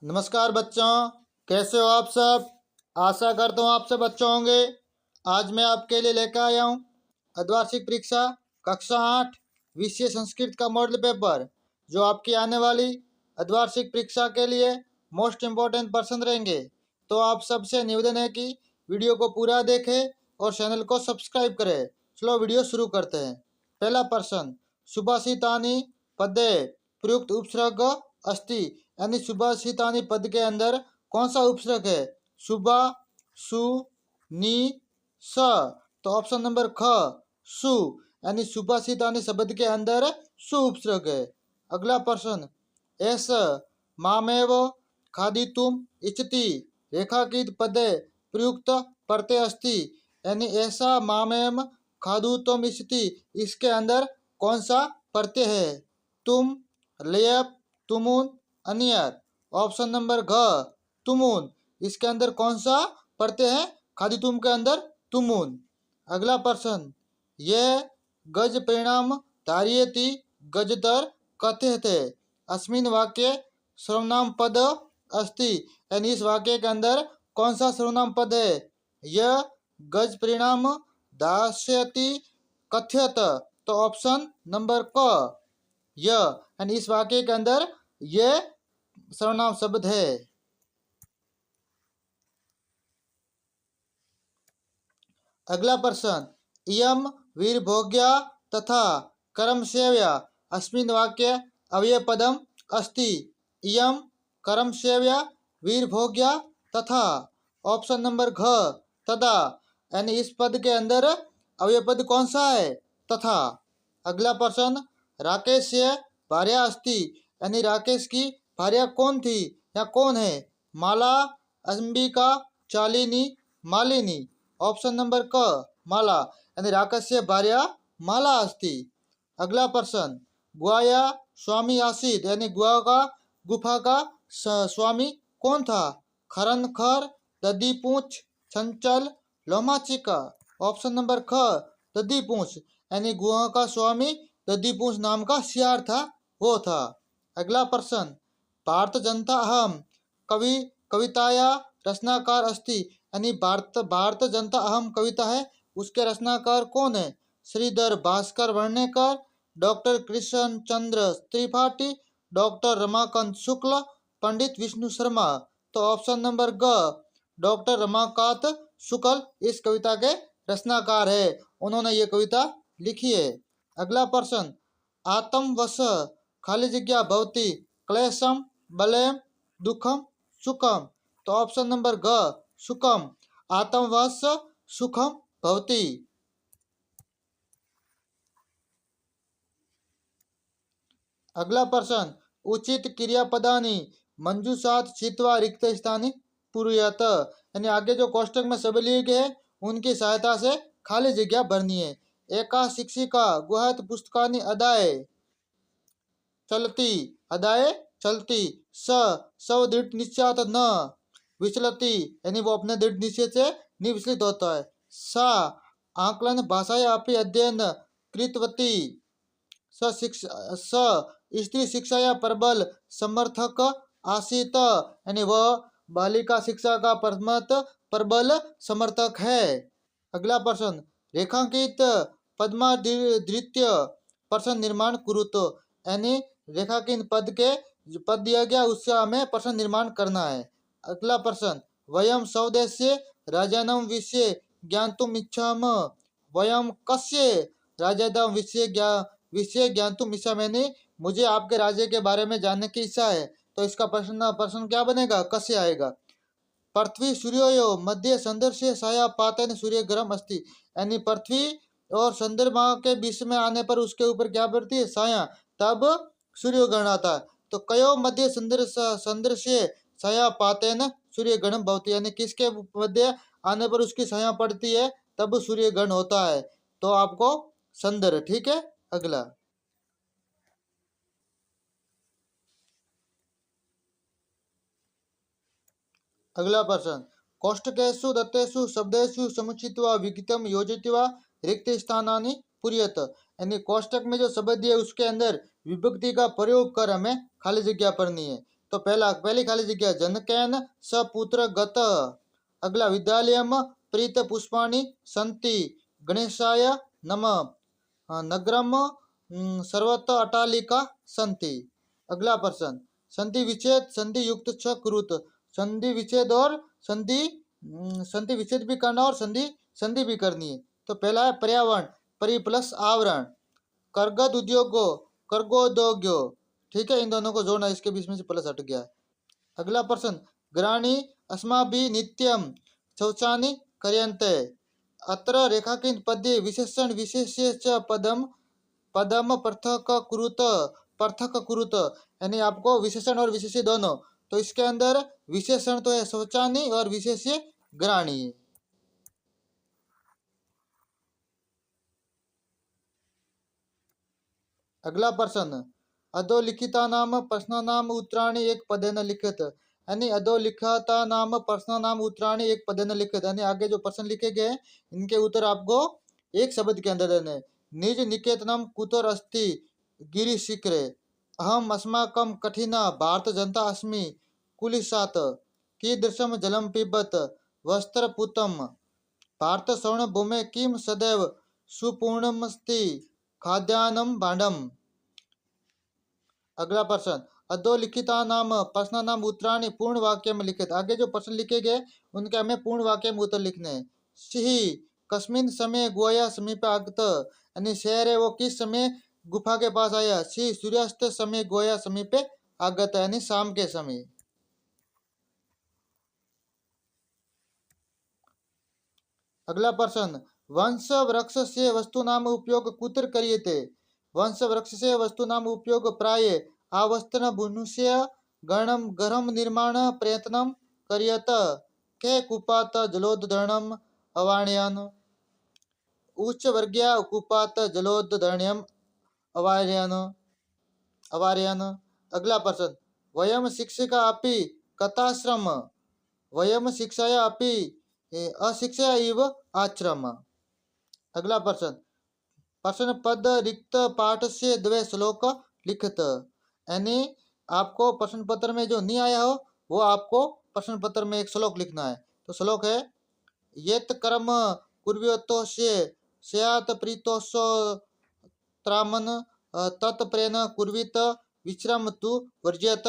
नमस्कार बच्चों, कैसे हो आप सब। आशा करता हूँ आप सब अच्छे होंगे। आज मैं आपके लिए लेकर आया हूँ अर्धवार्षिक परीक्षा कक्षा 8 विषय संस्कृत का मॉडल पेपर, जो आपकी आने वाली अर्धवार्षिक परीक्षा के लिए मोस्ट इम्पोर्टेंट प्रश्न रहेंगे। तो आप सबसे निवेदन है कि वीडियो को पूरा देखें और चैनल को सब्सक्राइब करें। चलो वीडियो शुरू करते हैं। पहला प्रश्न, सुभाषितानि पदे प्रयुक्त उपसर्ग अस्ति, यानी सुभाषितानि पद के अंदर कौन सा उपसर्ग है। सुबा, सु, नी, स। तो ऑप्शन नंबर ख, सु, यानी सुभाषितानि शब्द के अंदर सु उपसर्ग है। अगला प्रश्न, एस मामेव खादितुम इच्छति रेखाकृत पदे प्रयुक्त प्रत्यय अस्ति, यानी ऐसा मामेम खादुतुम इच्छति, इसके अंदर कौन सा प्रत्यय है। तुम, लेप, तुमुन, अनियर। ऑप्शन नंबर घ, तुमुन, इसके अंदर कौन सा प्रत्यय है। खादितुम के अंदर तुमुन। अगला प्रश्न, यह गज परिणाम धार्यति गजतर कथ्यते अस्मिन वाक्य सर्वनाम पद अस्ति, यानी इस वाक्य के अंदर कौन सा सर्वनाम पद है। यह गज परिणाम दास्यति कथ्यत, तो ऑप्शन नंबर क, यह, यानी इस वाक्य के अंदर यह सर्वनाम शब्द है। अगला प्रश्न, इयम वीरभोग्या तथा कर्मसेव्या अस्मिन् वाक्ये अव्ययपदम अस्ति। इयम कर्मसेव्या वीरभोग्या तथा। ऑप्शन नंबर घ, तथा, यानी इस पद के अंदर अव्ययपद कौन सा है, तथा। अगला प्रश्न, राकेश से भार्या अस्ति, यानी राकेश की भार्या कौन थी या कौन है। माला, अंबिका, चालिनी, मालिनी। ऑप्शन नंबर क, माला, यानी राकेश से भार्या माला अस्ति। अगला प्रश्न, गुहाया स्वामी आसीत, यानी गुफा का स्वामी कौन था। खरनखर, दधीपूछ, चंचल, लोमाचिका। ऑप्शन नंबर ख, दधीपूछ, यानी गुहा का स्वामी दधीपूछ नाम का सियार था, वो था। अगला प्रश्न, भारत जनता अहम कवि कविताया रचनाकार अस्ति, यानी भारत जनता अहम कविता है, उसके रचनाकार कौन है। श्रीधर भास्कर वर्णेकर, डॉक्टर कृष्ण चंद्र त्रिपाठी, डॉक्टर रमाकांत शुक्ल, पंडित विष्णु शर्मा। तो ऑप्शन नंबर ग, डॉक्टर रमाकांत शुक्ल इस कविता के रचनाकार है, उन्होंने ये कविता लिखी है। अगला प्रश्न, आत्मवश खाली जगह भवति क्लेशम बलेम दुखम सुखम। तो ऑप्शन नंबर ग, सुखम, आत्मवश सुखम भवति। अगला प्रश्न, उचित क्रियापदानि मंजूषात छित्वा रिक्त स्थानि पूरयत, यानी आगे जो कोष्टक में शब्द लिए गए हैं उनकी सहायता से खाली जगह भरनी है। एका शिक्षिका गुहत पुस्तकानि अदाय चलती, अदाय चलती। सव दृढ़ निश्चयात न विचलती, यानी वो अपने दृढ़ निश्चय से नहीं विचलित होता है। सा आकलन भाषाया अपि अध्ययन कृतवती। स्त्री शिक्षा या प्रबल समर्थक आसीत, यानी वह बालिका शिक्षा का प्रबल समर्थक है। अगला प्रश्न, रेखांकित पद्माधृत्य प्रश्न निर्माण कुरुतो, यानी रेखांकित पद के जो पद दिया गया उससे हमें प्रश्न निर्माण करना है। अगला प्रश्न, वयम स्वदेशे राजानम विषय ज्ञातुम इच्छाम, वयम कस्य राजानम विषय ज्ञातुम इच्छाम, यानी मुझे आपके राज्य के बारे में जानने की इच्छा है। तो इसका प्रश्न क्या बनेगा, कस्य आएगा। पृथ्वी सूर्योयो मध्य संदर्शे साया पातन सूर्य गर्म अस्ति, यानी पृथ्वी और चंद्रमा के बीच में आने पर उसके ऊपर क्या पड़ती है, साया, तब सूर्य ग्रहण आता है। तो कयो मध्य संदर्शे साया पातेन सूर्य ग्रहण भवति, यानी किसके मध्य आने पर उसकी छाया पड़ती है तब सूर्य ग्रहण होता है। तो आपको संदर, ठीक है। अगला अगला प्रश्न, कोष्ठकेषु दत्तेषु शब्देषु समुचित्वा विहितम योजित्वा रिक्त स्थानानि पूरयत, यानी कोष्टक में जो शब्द दिए उसके अंदर विभक्ति का प्रयोग कर हमें खाली जगह भरनी है। तो पहली खाली जगह जनकेन सपुत्र गत। अगला विद्यालयम प्रीत पुष्पाणि सन्ति गणेशाय नमः। नगरम सर्वत्र अट्टालिका सन्ति। अगला प्रश्न संधि विच्छेद संधि युक्त छ कुरुत। संधि विच्छेद और संधि विच्छेद भी करना और संधि भी करनी है। तो पहला है पर्यावरण परि प्लस आवरण, करगद उद्योगो कर्गोद्योग्यो, ठीक है, इन दोनों को जोड़ना, इसके बीच में से प्लस हट गया है। अगला प्रश्न ग्राणी अस्माभि नित्यम शौचानि क्रियन्ते। अत्र रेखांकित पद्ये विशेषण विशेष्य च पदम पदम पृथक कुरुत, यानी आपको विशेषण और विशेष्य दोनों। तो इसके अंदर विशेषण तो है शौचानी और विशेष्य ग्राणी। अगला प्रश्न अधोलिखिता नाम प्रश्नानाम उत्तराणि एक पदेन लिखित, यानी अधोलिखिता नाम प्रश्नानाम उत्तराणि एक पदेन लिखित, यानी आगे जो प्रश्न लिखे गए इनके उत्तर आपको एक शब्द के अंदर देने। निज निकेतनम कुतोर अस्ति गिरिशिखरे, अहम अस्माकं कठिना भारत जनता अस्मि कुलिशात, कीदृशम जलम पिबत वस्त्रपुतम, भारत स्वर्ण भूमे किम सदैव सुपूर्णमस्ति खाद्यान्नम भांडम। अगला प्रश्न अधोलिखिता नाम प्रश्न नाम उत्तराणी पूर्ण वाक्य में लिखित, आगे जो प्रश्न लिखे गए उनके हमें पूर्ण वाक्य में उत्तर लिखने हैं। सिहि कस्मिन समय गोया समीप आगत, यानी शहर है वो किस समय गुफा के पास आया। सी सूर्यास्त समय गोया समीप आगत, यानी शाम के समय। अगला प्रश्न वंश वृक्ष से वस्तु नाम उपयोग कुत्र करियते। वंश वृक्ष से वस्तु नाम उपयोग प्राय आवस्तन मनुष्य गणम गरम निर्माण प्रयत्नम करियत, के कुपात जलोद्धरणम अवाणयन, उच्च वर्गीय कुपात जलोद्धरणयम अवार्यन अवार्यन। अगला प्रश्न वयम शिक्षिका अपि कथाश्रम, वयम शिक्षाया अपि अशिक्षा इव आश्रम। अगला प्रश्न प्रश्न पद रिक्त पाठ से द्वे श्लोक लिखित, यानी आपको प्रश्न पत्र में जो नहीं आया हो वो आपको प्रश्न पत्र में एक श्लोक लिखना है। तो श्लोक है यत कर्म कुर्वतो से स्यात् प्रीतोषो त्रामन तत्प्रेन कुर्वित विश्राम तु वर्ज्यत।